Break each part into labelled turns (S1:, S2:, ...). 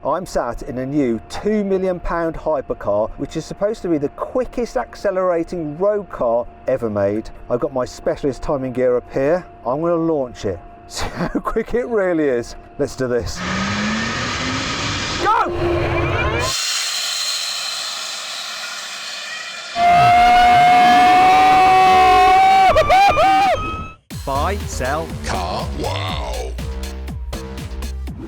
S1: I'm sat in a new £2 million hypercar, which is supposed to be the quickest accelerating road car ever made. I've got my specialist timing gear up here. I'm going to launch it. See how quick it really is. Let's do this. Go! Buy, sell, carwow.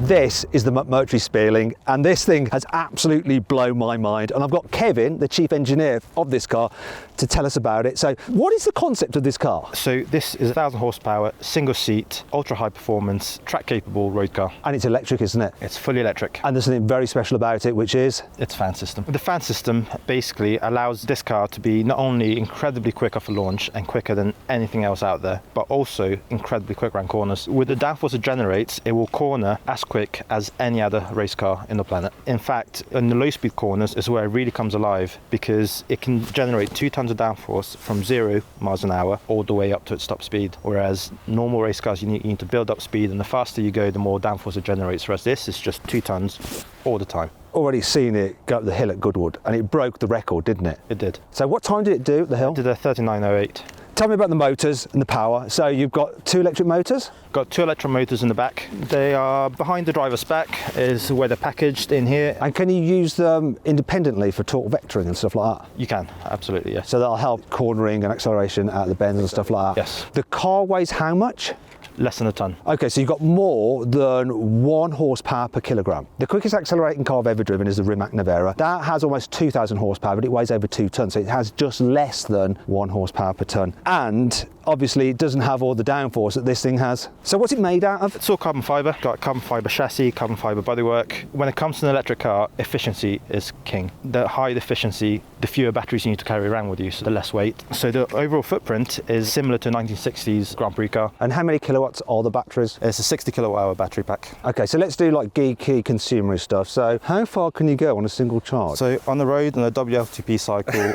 S1: This is the McMurtry Speirling, and this thing has absolutely blown my mind. And I've got Kevin, the chief engineer of this car, to tell us about it. So what is the concept of this car?
S2: So this is a 1,000 horsepower, single seat, ultra high performance, track capable road car.
S1: And it's electric, isn't it?
S2: It's fully electric.
S1: And there's something very special about it, which is?
S2: Its fan system. The fan system basically allows this car to be not only incredibly quick off a launch and quicker than anything else out there, but also incredibly quick around corners. With the downforce it generates, it will corner as quick as any other race car in the planet. In fact, in the low speed corners is where it really comes alive, because it can generate 2 tons of downforce from 0 miles an hour all the way up to its top speed. Whereas normal race cars, you need to build up speed, and the faster you go, the more downforce it generates. Whereas this is just 2 tons all the time.
S1: Already seen it go up the hill at Goodwood, and it broke the record, didn't it?
S2: It did.
S1: So what time did it do at the hill?
S2: It did a 39.08.
S1: Tell me about the motors and the power. So you've got 2 electric motors?
S2: Got 2 electric motors in the back. They are behind the driver's back, is where they're packaged in here.
S1: And can you use them independently for torque vectoring and stuff like that?
S2: You can, absolutely, yes.
S1: So that'll help cornering and acceleration out of the bends and stuff like that?
S2: Yes.
S1: The car weighs how much?
S2: Less than a ton.
S1: Okay, so you've got more than 1 horsepower per kilogram. The quickest accelerating car I've ever driven is the Rimac Navara. That has almost 2,000 horsepower, but it weighs over 2 tons, so it has just less than 1 horsepower per ton. And obviously it doesn't have all the downforce that this thing has. So what's it made out of?
S2: It's all carbon fibre. Got a carbon fibre chassis, carbon fibre bodywork. When it comes to an electric car, efficiency is king. The higher the efficiency, the fewer batteries you need to carry around with you, so the less weight. So the overall footprint is similar to a 1960s Grand Prix car.
S1: And how many kilowatts are the batteries?
S2: It's a 60 kilowatt hour battery pack.
S1: Okay, so let's do like geeky consumerist stuff. So how far can you go on a single charge?
S2: So on the road, on a WLTP cycle,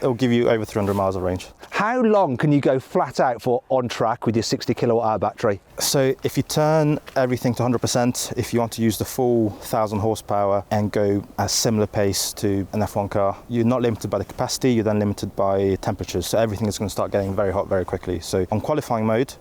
S2: it'll give you over 300 miles of range.
S1: How long can you go flat out for on track with your 60 kilowatt hour battery?
S2: So if you turn everything to 100%, if you want to use the full 1,000 horsepower and go at a similar pace to an F1 car, you're not limited by the capacity, you're then limited by temperatures. So everything is going to start getting very hot very quickly. So on qualifying mode,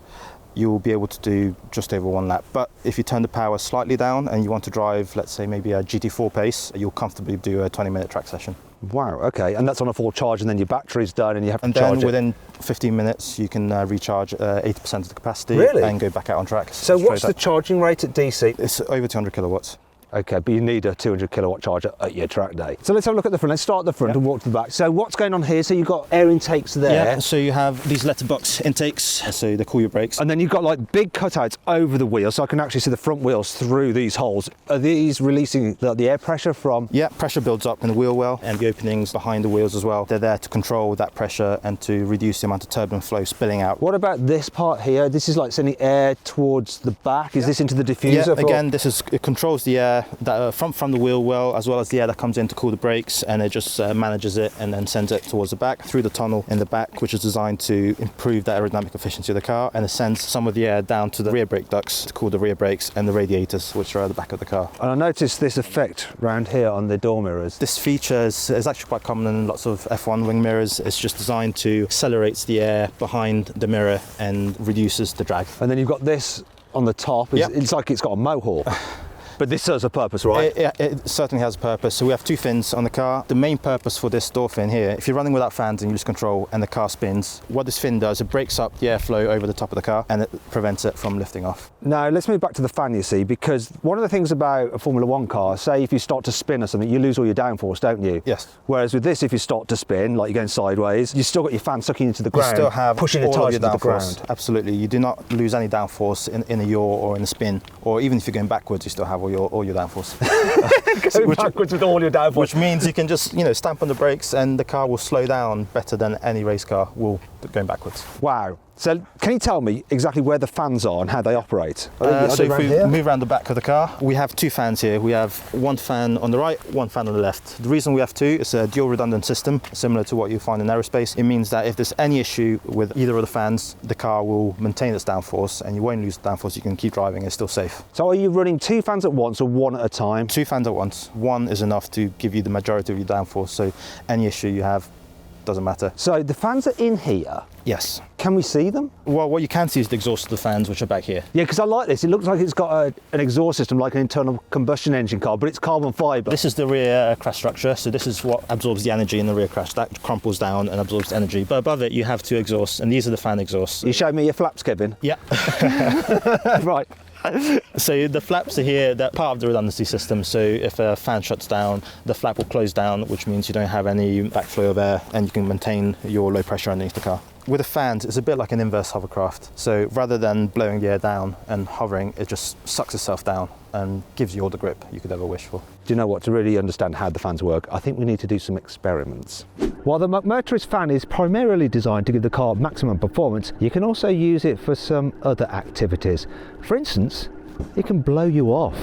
S2: you'll be able to do just over 1 lap. But if you turn the power slightly down and you want to drive, let's say maybe a GT4 pace, you'll comfortably do a 20-minute track session.
S1: Wow, okay, and that's on a full charge, and then your battery's done and you have to charge it?
S2: And then within 15 minutes you can recharge 80% of the capacity.
S1: Really?
S2: And go back out on track.
S1: So what's the charging rate at DC?
S2: It's over 200 kilowatts.
S1: Okay, but you need a 200 kilowatt charger at your track day. So let's have a look at the front. Let's start at the front and walk to the back. So what's going on here? So you've got air intakes there.
S2: Yeah, so you have these letterbox intakes, so they cool your brakes.
S1: And then you've got like big cutouts over the wheels, so I can actually see the front wheels through these holes. Are these releasing the air pressure from?
S2: Yeah, pressure builds up in the wheel well and the openings behind the wheels as well. They're there to control that pressure and to reduce the amount of turbulent flow spilling out.
S1: What about this part here? This is like sending air towards the back. Is this into the diffuser?
S2: Yeah, again, it controls the air that from the wheel well, as well as the air that comes in to cool the brakes, and it just manages it and then sends it towards the back through the tunnel in the back, which is designed to improve the aerodynamic efficiency of the car, and it sends some of the air down to the rear brake ducts to cool the rear brakes and the radiators, which are at the back of the car.
S1: And I noticed this effect round here on the door mirrors.
S2: This feature is actually quite common in lots of F1 wing mirrors. It's just designed to accelerate the air behind the mirror and reduces the drag.
S1: And then you've got this on the top. It's like it's got a mohawk. But this serves a purpose, right?
S2: It certainly has a purpose. So we have 2 fins on the car. The main purpose for this door fin here, if you're running without fans and you lose control and the car spins, what this fin does, it breaks up the airflow over the top of the car and it prevents it from lifting off.
S1: Now let's move back to the fan, you see, because one of the things about a Formula 1 car, say if you start to spin or something, you lose all your downforce, don't you?
S2: Yes.
S1: Whereas with this, if you start to spin, like you're going sideways, you've still got your fan sucking into the ground,
S2: you still have
S1: pushing the tires into the ground.
S2: Absolutely. You do not lose any downforce in a yaw or in a spin, or even if you're going backwards, you still have all your downforce.
S1: Going backwards with all your downforce.
S2: Which means you can just, stamp on the brakes and the car will slow down better than any race car will going backwards.
S1: Wow. So can you tell me exactly where the fans are and how they operate?
S2: So if we move around the back of the car, we have two fans here. We have one fan on the right, one fan on the left. The reason we have two is a dual redundant system, similar to what you find in aerospace. It means that if there's any issue with either of the fans, the car will maintain its downforce and you won't lose the downforce. You can keep driving, it's still safe.
S1: So are you running two fans at once or one at a time?
S2: Two fans at once. One is enough to give you the majority of your downforce, so any issue you have doesn't matter.
S1: So the fans are in here.
S2: Yes.
S1: Can we see them?
S2: Well, what you can see is the exhaust of the fans, which are back here.
S1: Yeah, because I like this. It looks like it's got an exhaust system like an internal combustion engine car, but it's carbon fibre.
S2: This is the rear crash structure, so this is what absorbs the energy in the rear crash. That crumples down and absorbs the energy. But above it, you have two exhausts, and these are the fan exhausts.
S1: You showed me your flaps, Kevin?
S2: Yeah.
S1: Right.
S2: So the flaps are here, they're part of the redundancy system. So if a fan shuts down, the flap will close down, which means you don't have any backflow of air and you can maintain your low pressure underneath the car. With the fans, it's a bit like an inverse hovercraft. So rather than blowing the air down and hovering, it just sucks itself down and gives you all the grip you could ever wish for.
S1: Do you know what? To really understand how the fans work, I think we need to do some experiments. While the McMurtry's fan is primarily designed to give the car maximum performance, you can also use it for some other activities. For instance, it can blow you off.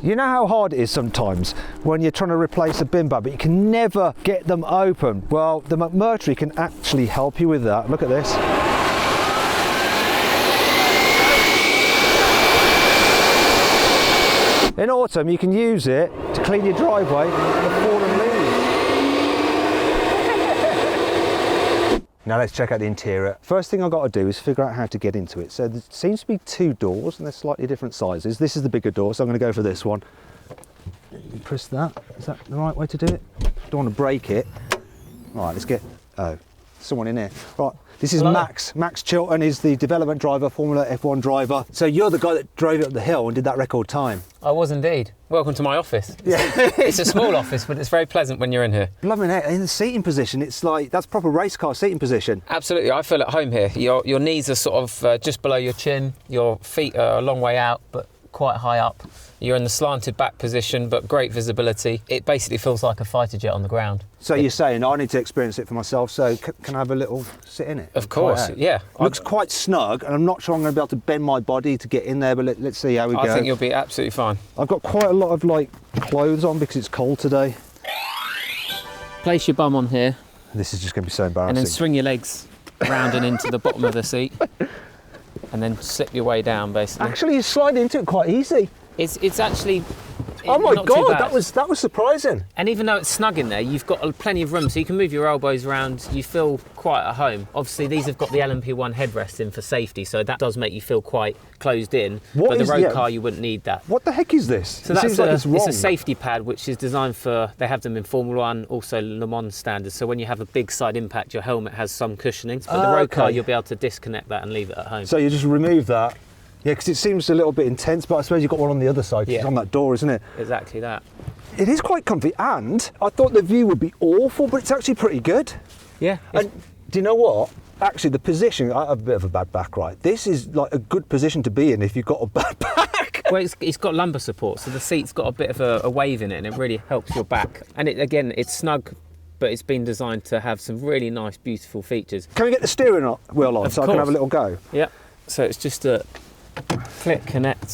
S1: You know how hard it is sometimes when you're trying to replace a bin bag, but you can never get them open? Well, the McMurtry can actually help you with that. Look at this. In autumn, you can use it to clean your driveway before and leave. Now let's check out the interior. First thing I've got to do is figure out how to get into it. So there seems to be two doors and they're slightly different sizes. This is the bigger door, so I'm going to go for this one. Press that. Is that the right way to do it? Don't want to break it. All right, let's get... Oh, someone in here. Right, this is Max. Max Chilton is the development driver, Formula F1 driver. So you're the guy that drove it up the hill and did that record time.
S3: I was indeed. Welcome to my office. Yeah. It's a small office, but it's very pleasant when you're in here.
S1: Loving it. In the seating position, it's like, that's proper race car seating position.
S3: Absolutely, I feel at home here. Your knees are sort of just below your chin. Your feet are a long way out, but quite high up. You're in the slanted back position, but great visibility. It basically feels like a fighter jet on the ground.
S1: So you're saying I need to experience it for myself, so can I have a little sit in it?
S3: Of course, yeah.
S1: Looks quite snug, and I'm not sure I'm going to be able to bend my body to get in there, but let's see how we go.
S3: I think you'll be absolutely fine.
S1: I've got quite a lot of like clothes on because it's cold today.
S3: Place your bum on here.
S1: This is just going to be so embarrassing.
S3: And then swing your legs round and into the bottom of the seat. And then slip your way down, basically.
S1: Actually, you slide into it quite easy.
S3: It's actually
S1: oh my
S3: not
S1: God,
S3: too bad.
S1: that was surprising.
S3: And even though it's snug in there, you've got plenty of room, so you can move your elbows around. You feel quite at home. Obviously, these have got the LMP1 headrest in for safety, so that does make you feel quite closed in. But the road car, you wouldn't need that.
S1: What the heck is this?
S3: So that's it's a safety pad, which is designed for. They have them in Formula 1, also Le Mans standards. So when you have a big side impact, your helmet has some cushioning. But the road car, you'll be able to disconnect that and leave it at home.
S1: So you just remove that. Yeah, because it seems a little bit intense, but I suppose you've got one on the other side. Yeah. It's on that door, isn't it?
S3: Exactly that.
S1: It is quite comfy, and I thought the view would be awful, but it's actually pretty good.
S3: Yeah.
S1: And do you know what? Actually, the position, I have a bit of a bad back, right? This is like a good position to be in if you've got a bad back.
S3: Well, it's got lumbar support, so the seat's got a bit of a wave in it, and it really helps your back. And it's snug, but it's been designed to have some really nice, beautiful features.
S1: Can we get the steering wheel on so I can have a little go?
S3: Yeah. So it's just a click, connect.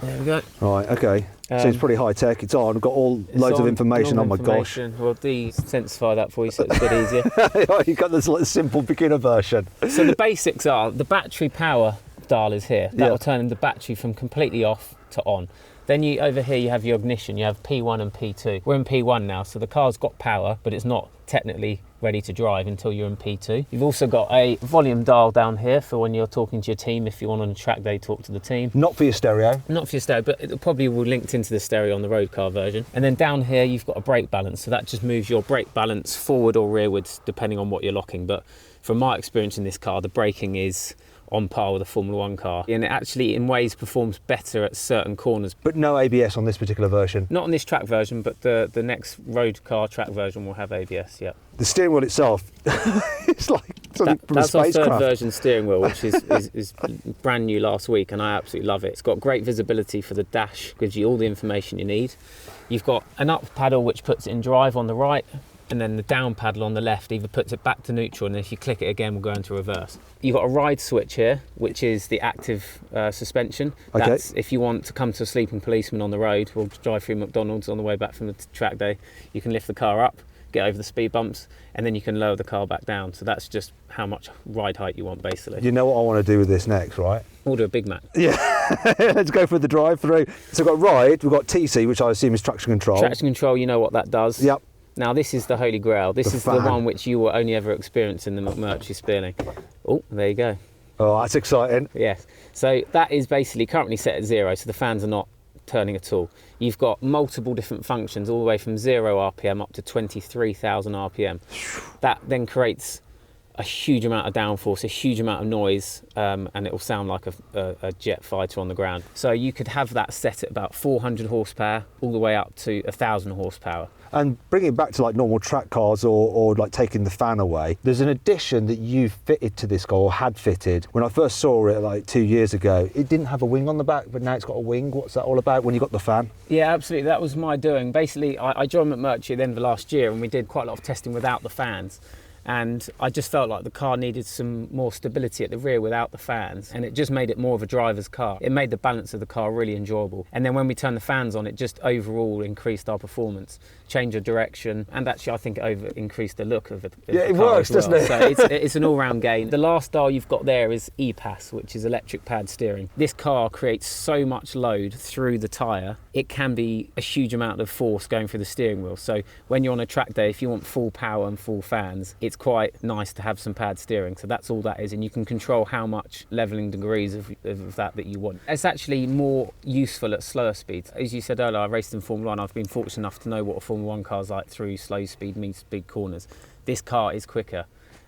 S3: There we go.
S1: Right, okay. So it's pretty high tech. It's on. I've got loads of information. Oh my gosh.
S3: We'll de-sensify that for you so it's a bit easier.
S1: You've got this little simple beginner version.
S3: So the basics are the battery power dial is here. That will turn the battery from completely off to on. Then over here you have your ignition. You have P1 and P2. We're in P1 now, so the car's got power, but it's not technically ready to drive until you're in P2. You've also got a volume dial down here for when you're talking to your team. If you want on a track day, talk to the team.
S1: Not for your stereo.
S3: Not for your stereo, but it probably will linked into the stereo on the road car version. And then down here you've got a brake balance, so that just moves your brake balance forward or rearwards depending on what you're locking. But from my experience in this car, the braking is on par with a Formula 1 car, and it actually in ways performs better at certain corners.
S1: But no ABS on this particular version?
S3: Not on this track version, but the next road car track version will have ABS, yeah.
S1: The steering wheel itself, it's like
S3: That's our third
S1: spacecraft.
S3: version steering wheel, which is brand new last week, and I absolutely love it. It's got great visibility for the dash, gives you all the information you need. You've got an up paddle which puts it in drive on the right, and then the down paddle on the left either puts it back to neutral, and if you click it again, we'll go into reverse. You've got a ride switch here, which is the active suspension.
S1: Okay.
S3: That's if you want to come to a sleeping policeman on the road, we'll drive through McDonald's on the way back from the track day. You can lift the car up, get over the speed bumps, and then you can lower the car back down. So that's just how much ride height you want, basically.
S1: You know what I want to do with this next, right?
S3: We'll do a Big Mac.
S1: Yeah, let's go for the drive-through. So we've got ride, we've got TC, which I assume is traction control.
S3: Traction control, you know what that does.
S1: Yep.
S3: Now this is the holy grail. This
S1: The
S3: is
S1: fan.
S3: the one which you will only ever experience in the McMurtry Speirling. Oh, there you go.
S1: Oh, that's exciting.
S3: Yes. So that is basically currently set at 0, so the fans are not turning at all. You've got multiple different functions, all the way from 0 RPM up to 23,000 RPM. That then creates a huge amount of downforce, a huge amount of noise, and it will sound like a jet fighter on the ground. So you could have that set at about 400 horsepower all the way up to 1,000 horsepower.
S1: And bringing it back to like normal track cars or like taking the fan away, there's an addition that you fitted to this car or had fitted. When I first saw it like 2 years ago, it didn't have a wing on the back, but now it's got a wing. What's that all about when you got the fan?
S3: Yeah, absolutely. That was my doing. Basically, I joined McMurtry at the end of last year, and we did quite a lot of testing without the fans. And I just felt like the car needed some more stability at the rear without the fans, and it just made it more of a driver's car. It made the balance of the car really enjoyable. And then when we turned the fans on, it just overall increased our performance, changed the direction, and actually I think it increased the look of it.
S1: Yeah, it works, doesn't it?
S3: So it's an all-round gain. The last dial you've got there is EPAS, which is electric pad steering. This car creates so much load through the tyre, it can be a huge amount of force going through the steering wheel. So when you're on a track day, if you want full power and full fans, it's quite nice to have some pad steering. So that's all that is, and you can control how much levelling degrees of that you want. It's actually more useful at slower speeds. As you said earlier, I raced in Formula 1. I've been fortunate enough to know what a Formula 1 car's like through slow speed meets big corners. This car is quicker,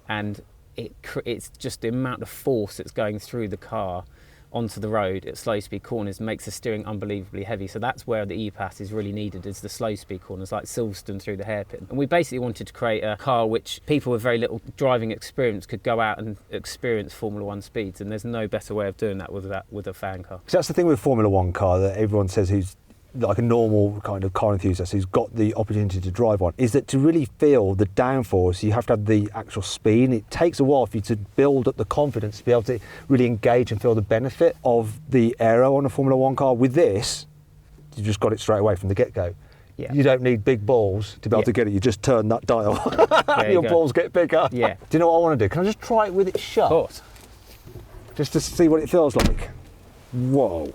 S3: and it's just the amount of force that's going through the car onto the road at slow speed corners makes the steering unbelievably heavy. So that's where the EPAS is really needed, is the slow speed corners like Silverstone through the hairpin. And we basically wanted to create a car which people with very little driving experience could go out and experience Formula 1 speeds, and there's no better way of doing that with a fan car.
S1: So that's the thing with Formula 1 car that everyone says who's like a normal kind of car enthusiast who's got the opportunity to drive one, is that to really feel the downforce, you have to have the actual speed. It takes a while for you to build up the confidence to be able to really engage and feel the benefit of the aero on a Formula 1 car. With this, you just got it straight away from the get-go.
S3: Yeah.
S1: You don't need big balls to be able to get it. You just turn that dial and your balls get bigger.
S3: Yeah.
S1: Do you know what I want to do? Can I just try it with it shut?
S3: Of course.
S1: Just to see what it feels like. Whoa.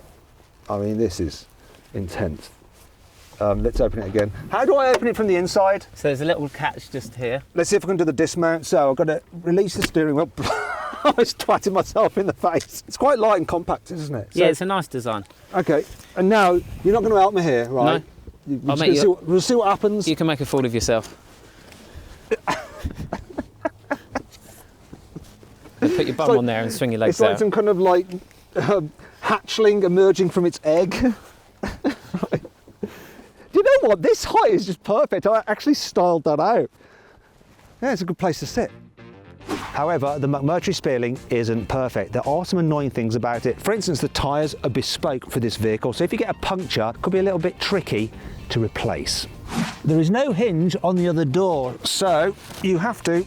S1: I mean, this is intense. Let's open it again. How do I open it from the inside?
S3: So there's a little catch just here.
S1: Let's see if I can do the dismount. So I've got to release the steering wheel. I was twatting myself in the face. It's quite light and compact, isn't it? So,
S3: Yeah, it's a nice design.
S1: Okay, and now you're not going to help me here, right?
S3: No.
S1: We'll see what happens.
S3: You can make a fool of yourself. Put your bum on there and swing your legs
S1: It's like
S3: out.
S1: some kind of like hatchling emerging from its egg. Right. Do you know what? This height is just perfect. I actually styled that out. Yeah, it's a good place to sit. However, the McMurtry Speirling isn't perfect. There are some annoying things about it. For instance, the tyres are bespoke for this vehicle, so if you get a puncture, it could be a little bit tricky to replace. There is no hinge on the other door, so you have to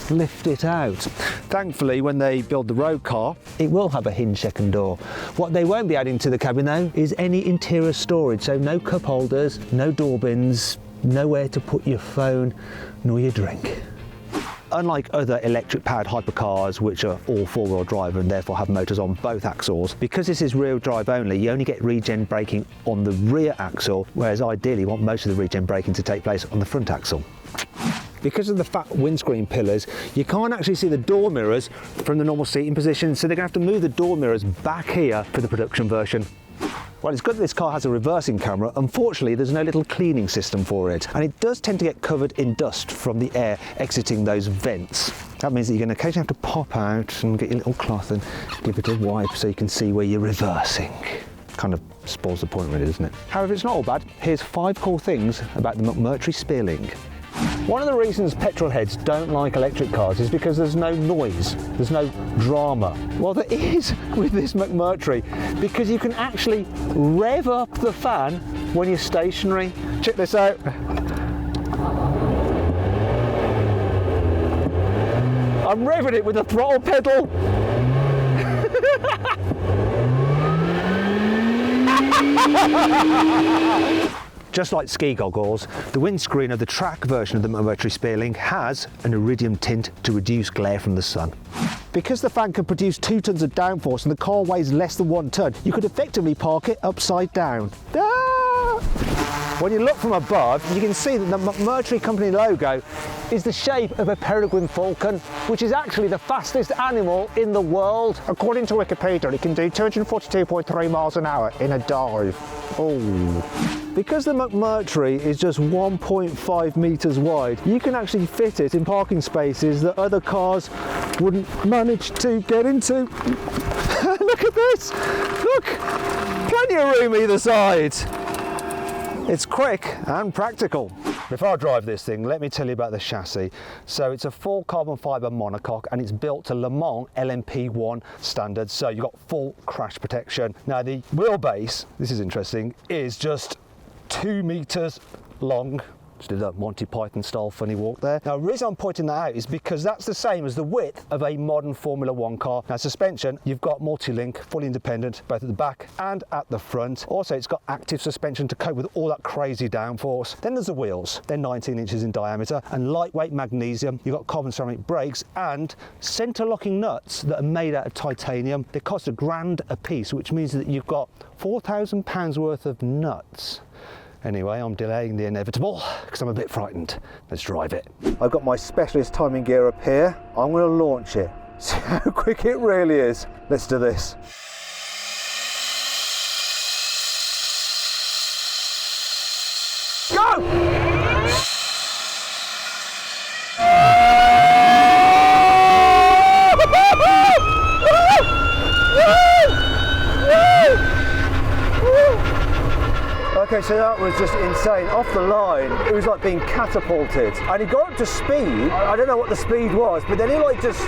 S1: lift it out. Thankfully, when they build the road car, it will have a hinge second door. What they won't be adding to the cabin though is any interior storage, so no cup holders, no door bins, nowhere to put your phone nor your drink. Unlike other electric powered hypercars, which are all four-wheel drive and therefore have motors on both axles, because this is rear drive only, you only get regen braking on the rear axle, whereas ideally you want most of the regen braking to take place on the front axle. Because of the fat windscreen pillars, you can't actually see the door mirrors from the normal seating position, so they're going to have to move the door mirrors back here for the production version. Well, it's good that this car has a reversing camera. Unfortunately, there's no little cleaning system for it, and it does tend to get covered in dust from the air exiting those vents. That means that you're going to occasionally have to pop out and get your little cloth and give it a wipe so you can see where you're reversing. Kind of spoils the point really, doesn't it? However, it's not all bad. Here's 5 cool things about the McMurtry Speirling. One of the reasons petrol heads don't like electric cars is because there's no noise, there's no drama. Well, there is with this McMurtry, because you can actually rev up the fan when you're stationary. Check this out. I'm revving it with the throttle pedal. Just like ski goggles, the windscreen of the track version of the McMurtry Speirling has an iridium tint to reduce glare from the sun. Because the fan can produce 2 tons of downforce and the car weighs less than 1 ton, you could effectively park it upside down. When you look from above, you can see that the McMurtry company logo is the shape of a peregrine falcon, which is actually the fastest animal in the world. According to Wikipedia, it can do 242.3 miles an hour in a dive. Oh. Because the McMurtry is just 1.5 metres wide, you can actually fit it in parking spaces that other cars wouldn't manage to get into. Look at this! Look! Plenty of room either side. It's quick and practical. Before I drive this thing, let me tell you about the chassis. So it's a full carbon fibre monocoque and it's built to Le Mans LMP1 standards, so you've got full crash protection. Now the wheelbase, this is interesting, is just 2 metres long. Just did a Monty Python style funny walk there. Now the reason I'm pointing that out is because that's the same as the width of a modern Formula 1 car. Now suspension, you've got multi-link, fully independent, both at the back and at the front. Also it's got active suspension to cope with all that crazy downforce. Then there's the wheels, they're 19 inches in diameter and lightweight magnesium. You've got carbon ceramic brakes and centre locking nuts that are made out of titanium. They cost £1,000 a piece, which means that you've got £4,000 worth of nuts. Anyway, I'm delaying the inevitable because I'm a bit frightened. Let's drive it. I've got my specialist timing gear up here. I'm going to launch it. See how quick it really is. Let's do this. Go! Okay, so that was just insane. Off the line, it was like being catapulted. And he got up to speed. I don't know what the speed was, but then he like just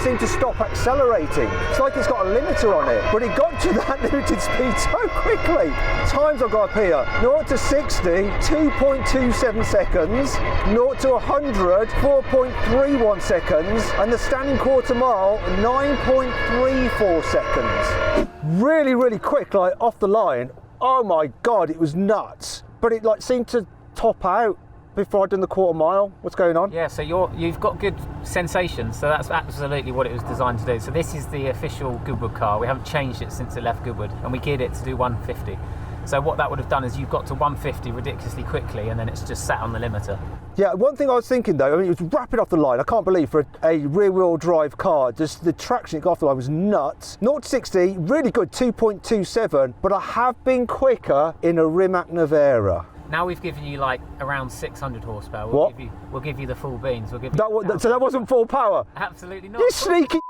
S1: seemed to stop accelerating. It's like it's got a limiter on it. But it got to that limited speed so quickly. Times I've got up here. 0 to 60, 2.27 seconds. 0 to 100, 4.31 seconds. And the standing quarter mile, 9.34 seconds. Really, really quick, like off the line. Oh my God, it was nuts. But it like seemed to top out before I'd done the quarter mile. What's going on?
S3: Yeah, so you've got good sensations, so that's absolutely what it was designed to do. So this is the official Goodwood car. We haven't changed it since it left Goodwood, and we geared it to do 150. So what that would have done is you've got to 150 ridiculously quickly, and then it's just sat on the limiter. Yeah, one thing I was thinking though, I mean, it was rapid off the line. I can't believe for a rear-wheel drive car, just the traction it got off the line was nuts. 0 to 60, really good, 2.27, but I have been quicker in a Rimac Navara. Now we've given you like around 600 horsepower. We'll give you the full beans. We'll give you so that wasn't full power? Absolutely not. You sneaky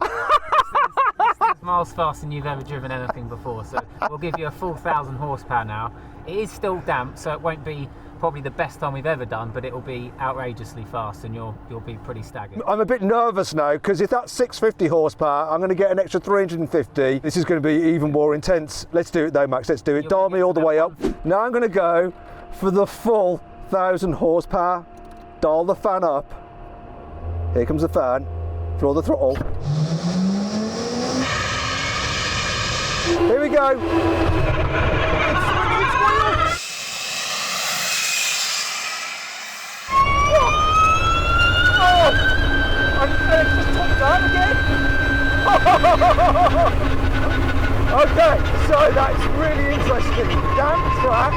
S3: This thing's miles faster than you've ever driven anything before, so we'll give you a full 1,000 horsepower now. It is still damp, so it won't be probably the best time we've ever done, but it'll be outrageously fast and you'll be pretty staggered. I'm a bit nervous now, because if that's 650 horsepower, I'm going to get an extra 350. This is going to be even more intense. Let's do it though, Max, let's do it. Dial me all the way up. Now I'm going to go for the full 1,000 horsepower. Dial the fan up. Here comes the fan. Floor the throttle. Here we go. Okay, so that's really interesting. Damp track,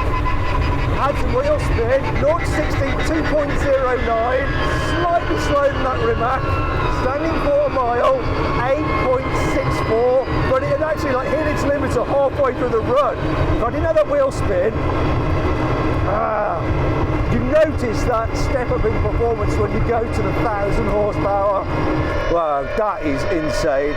S3: had some wheel spin, 0 to 60, 2.09, slightly slower than that Rimac, standing quarter mile, 8.64, but it had actually like hit its limiter halfway through the run. If I didn't have that wheel spin, you notice that step up in performance when you go to the 1,000 horsepower. Wow, that is insane.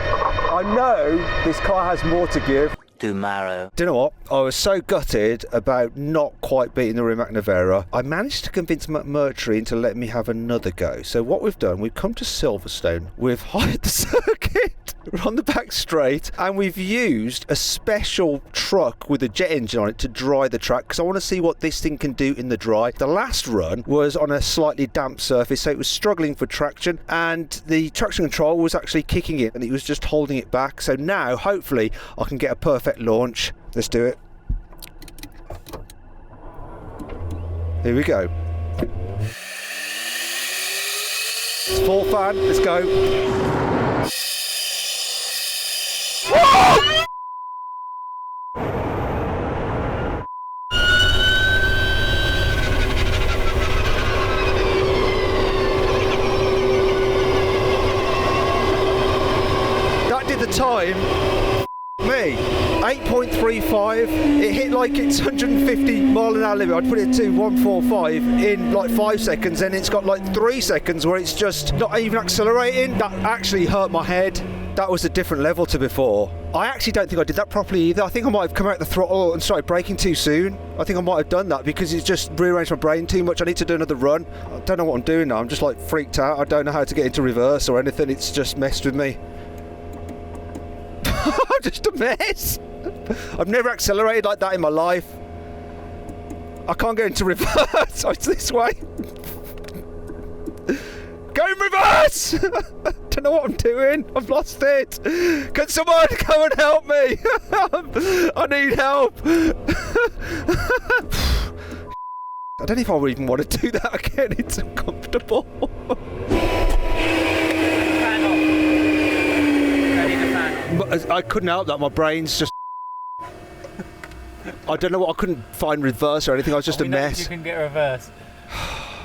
S3: I know this car has more to give.
S4: tomorrow.
S1: Do you know what? I was so gutted about not quite beating the Rimac Nevera. I managed to convince McMurtry into letting me have another go. So what we've done, we've come to Silverstone, we've hired the circuit, we're on the back straight, and we've used a special truck with a jet engine on it to dry the track, because I want to see what this thing can do in the dry. The last run was on a slightly damp surface, so it was struggling for traction, and the traction control was actually kicking it, and it was just holding it back. So now, hopefully, I can get a perfect launch. Let's do it. Here we go. It's full fan, let's go. Whoa! That did the time. Me, 8.35. It hit like it's 150 mile an hour limit. I'd put it to 145 in like 5 seconds, and it's got like 3 seconds where it's just not even accelerating. That actually hurt my head. That was a different level to before. I actually don't think I did that properly either. I think I might have come out the throttle and started braking too soon. I think I might have done that because it's just rearranged my brain too much. I need to do another run. I don't know what I'm doing now. I'm just like freaked out. I don't know how to get into reverse or anything. It's just messed with me. I'm just a mess. I've never accelerated like that in my life. I can't get into reverse. Oh, it's this way. Go in reverse! Don't know what I'm doing. I've lost it. Can someone come and help me? I need help. I don't know if I would even want to do that again. It's uncomfortable. I couldn't help that. My brain's just. I don't know what. I couldn't find reverse or anything. I was just a mess.
S3: You can get reverse.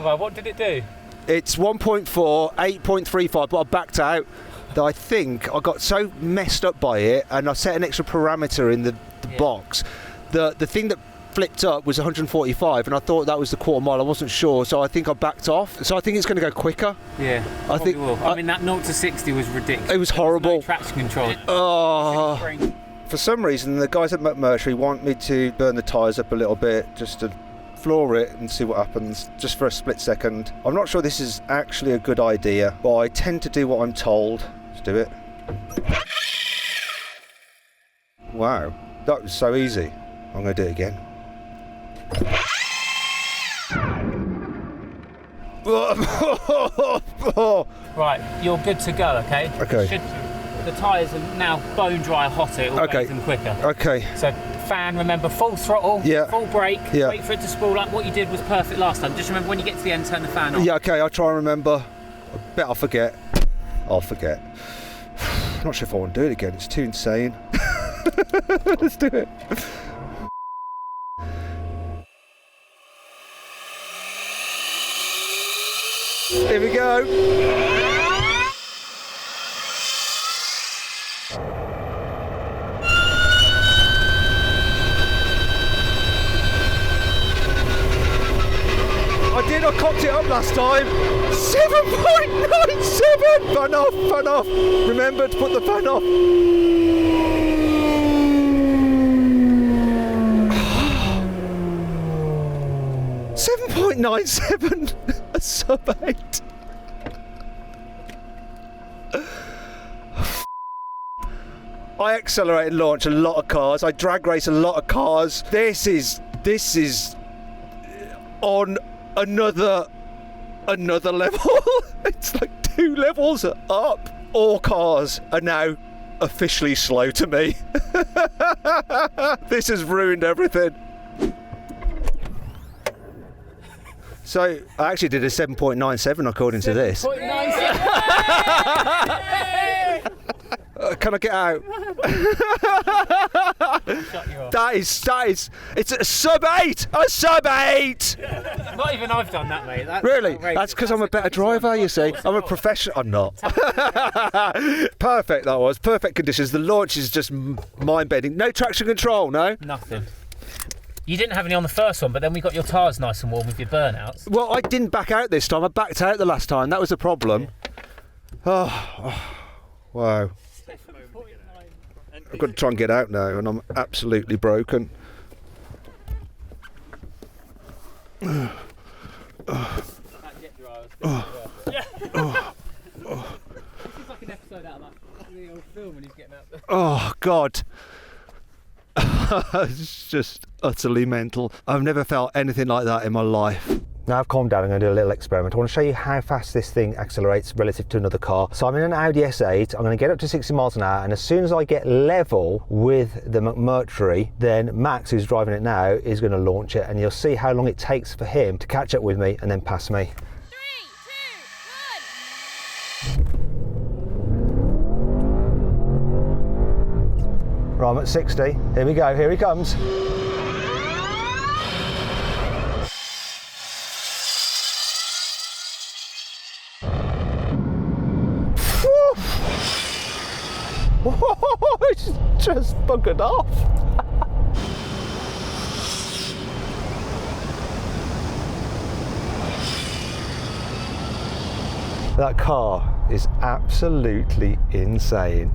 S3: Well, what did it do?
S1: It's 1.4, 8.35, but I backed out. That I think I got so messed up by it, and I set an extra parameter in the box. The thing that flipped up was 145, and I thought that was the quarter mile. I wasn't sure, so I think I backed off. So I think it's going to go quicker.
S3: Yeah, I think. Will. I mean, that 0 to 60 was ridiculous.
S1: It was horrible.
S3: No traction control.
S1: Oh. For some reason, the guys at McMurtry want me to burn the tyres up a little bit, just to floor it and see what happens, just for a split second. I'm not sure this is actually a good idea, but I tend to do what I'm told. Let's do it. Wow, that was so easy. I'm going to do it again.
S3: Right, you're good to go, okay?
S1: Okay.
S3: The tyres are now bone dry hotter, it will make them quicker.
S1: Okay.
S3: So fan, remember, full throttle, full brake, wait for it to spool up. What you did was perfect last time. Just remember when you get to the end, turn the fan off.
S1: Yeah, okay, I'll try and remember. I bet I'll forget. I'll forget. I'm not sure if I want to do it again, it's too insane. Let's do it. Here we go. I cocked it up last time. 7.97! Fan off, fan off. Remember to put the fan off. 7.97, a sub 8. I accelerate and launch a lot of cars. I drag race a lot of cars. This is on another level. It's like 2 levels up. All cars are now officially slow to me. This has ruined everything. So I actually did a 7.97 according to this.
S3: 7.97.
S1: Can I get out?
S3: Shut you off.
S1: That is, it's a sub 8! A sub 8!
S3: Not even I've done that, mate. That's
S1: really?
S3: outrageous.
S1: That's because I'm a better driver, you see. I'm a professional. I'm not. Perfect, that was. Perfect conditions. The launch is just mind-bending. No traction control, no?
S3: Nothing. You didn't have any on the first one, but then we got your tyres nice and warm with your burnouts.
S1: Well, I didn't back out this time. I backed out the last time. That was the problem. Oh, wow. I've got to try and get out now, and I'm absolutely broken. Oh God. It's just utterly mental. I've never felt anything like that in my life. Now I've calmed down, I'm going to do a little experiment. I want to show you how fast this thing accelerates relative to another car. So I'm in an Audi S8, I'm going to get up to 60 miles an hour, and as soon as I get level with the McMurtry, then Max, who's driving it now, is going to launch it, and you'll see how long it takes for him to catch up with me and then pass me. 3, 2, 1. Right, I'm at 60. Here we go, here he comes. It's just buggered off. That car is absolutely insane.